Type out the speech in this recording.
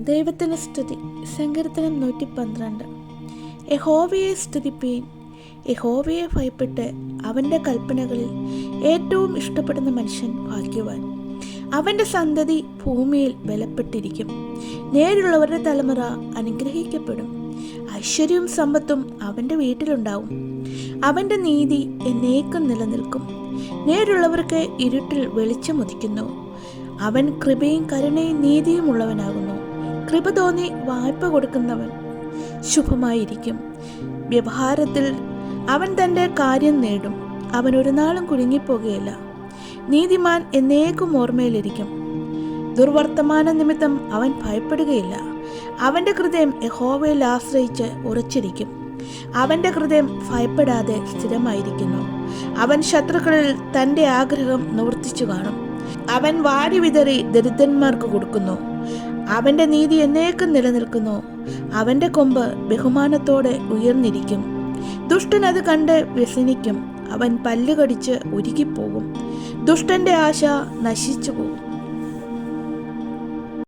ദൈവത്തിന് സ്തുതി. സങ്കീർത്തനം 112. യഹോവയെ സ്തുതിപ്പീൻ. യഹോവയെ ഭയപ്പെട്ട് അവൻ്റെ കൽപ്പനകളിൽ ഏറ്റവും ഇഷ്ടപ്പെടുന്ന മനുഷ്യൻ ഭാഗ്യവാൻ. അവൻ്റെ സന്തതി ഭൂമിയിൽ ബലപ്പെട്ടിരിക്കും. നേരുള്ളവരുടെ തലമുറ അനുഗ്രഹിക്കപ്പെടും. ഐശ്വര്യവും സമ്പത്തും അവൻ്റെ വീട്ടിലുണ്ടാവും. അവൻ്റെ നീതി എന്നേക്കും നിലനിൽക്കും. നേരുള്ളവർക്ക് ഇരുട്ടിൽ വെളിച്ചമുദിക്കുന്നു. അവൻ കൃപയും കരുണയും നീതിയും ഉള്ളവനാകുന്നു. കൃപ തോന്നി വായ്പ കൊടുക്കുന്നവൻ ശുഭമായിരിക്കും. വ്യവഹാരത്തിൽ അവൻ തൻ്റെ കാര്യം നേടും. അവൻ ഒരു നാളും കുലുങ്ങിപ്പോകുകയില്ല. നീതിമാൻ എന്നേക്കും ഓർമ്മയിലിരിക്കും. ദുർവർത്തമാന നിമിത്തം അവൻ ഭയപ്പെടുകയില്ല. അവൻ്റെ ഹൃദയം യഹോവയിൽ ആശ്രയിച്ച് ഉറച്ചിരിക്കും. അവൻ്റെ ഹൃദയം ഭയപ്പെടാതെ സ്ഥിരമായിരിക്കുന്നു. അവൻ ശത്രുക്കളിൽ തൻ്റെ ആഗ്രഹം നിവർത്തിച്ചു കാണും. അവൻ വാരി വിതറി ദരിദ്രന്മാർക്ക് കൊടുക്കുന്നു. അവൻ്റെ നീതി എന്നേക്കും നിലനിൽക്കുന്നു. അവൻ്റെ കൊമ്പ് ബഹുമാനത്തോടെ ഉയർന്നിരിക്കും. ദുഷ്ടൻ അത് കണ്ട് വ്യസനിക്കും. അവൻ പല്ലുകടിച്ച് ഉരുകിപ്പോകും. ദുഷ്ടൻ്റെ ആശ നശിച്ചു പോകും.